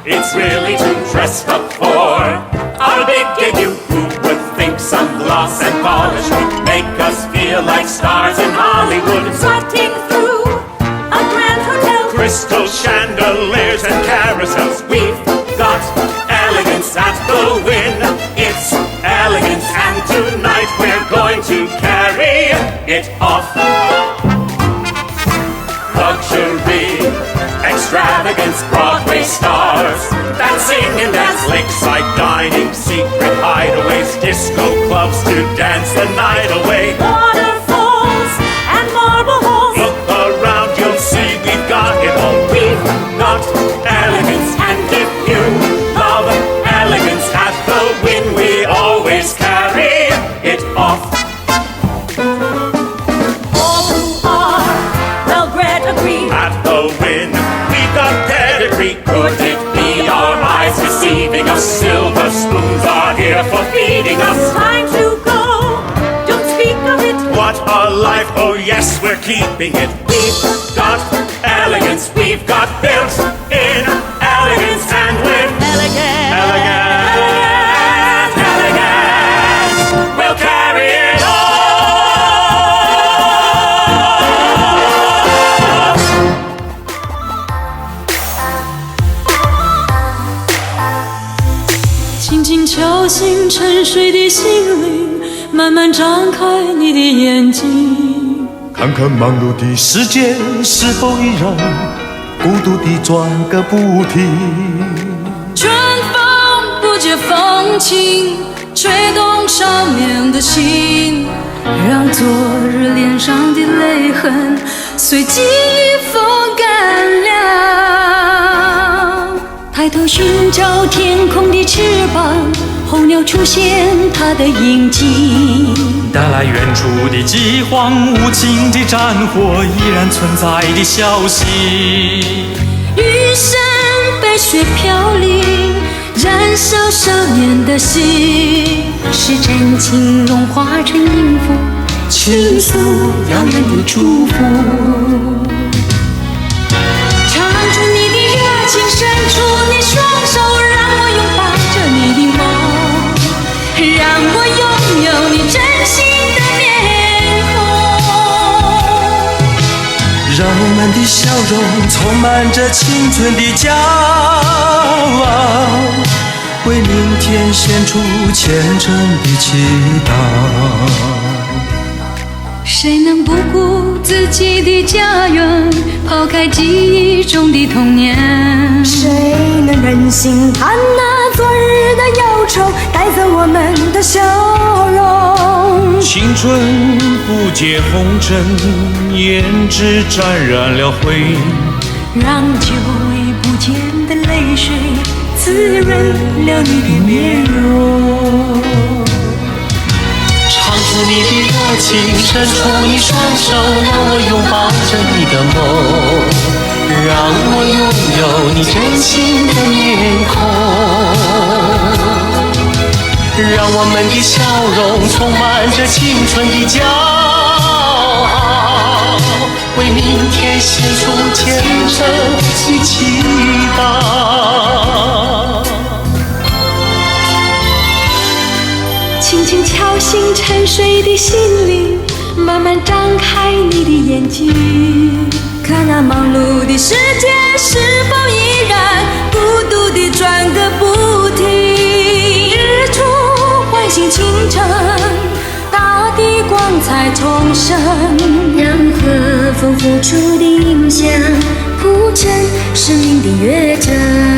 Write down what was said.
It's really to dress up for our big debut. Who would think some gloss and polish would make us feel like stars in Hollywood? Strutting through a grand hotel, Crystal chandeliers and carousels. We've got elegance at the Wynn. It's elegance, and tonight we're going to carry it off. Luxury, extravagance, Broadway stars, dancing in dance, lakeside dining, secret hideaways, disco clubs to dance the night away. waterfalls and marble halls. Look around, you'll see we've got it all. We've got elegance, and if you love elegance at the Wynn, we always carry it off. All who are well-bred agree. At the Wynn, we've got pedigree. Could it be our eyes deceiving us? Silver spoons are here for feeding us. Time to go, don't speak of it. What a life, oh yes, we're keeping it. We've got elegance, we've got built-in elegance, and we're Elegant, elegant, elegant. We'll carry it on. 轻轻敲醒沉睡的心灵，慢慢张开你的眼睛，看看忙碌的世界是否依然孤独地转个不停。春风不解风情，吹动少年的心，让昨日脸上的泪痕随季风干了。抬头寻找天空的翅膀，候鸟出现它的印记。带来远处的饥荒，无情的战火依然存在的消息。雨伞被雪飘零，燃烧少年的心，是真情融化成音符，倾诉遥远的祝福。唱出你的热情，伸出你双手，让我拥抱着你的梦，让我拥有你真心的面孔。让我们的笑容充满着青春的骄傲，为明天献出虔诚的祈祷。谁能不顾自己的家园，抛开记忆中的童年？谁能忍心看那昨日的忧愁带走我们的笑容？青春不解红尘，胭脂沾染了灰，让久已不见的泪水滋润了你的面容。唱出你的热情，伸出你双手，让我拥抱着你的梦，让我拥有你真心的面孔。让我们的笑容充满着青春的骄傲，为明天献出虔诚的祈祷。轻轻敲醒沉睡的心灵，慢慢张开你的眼睛，看那忙碌的世界是否依然孤独地转个不停。日出唤醒清晨，大地光彩重生，让和风付出的影响铺成生命的乐章。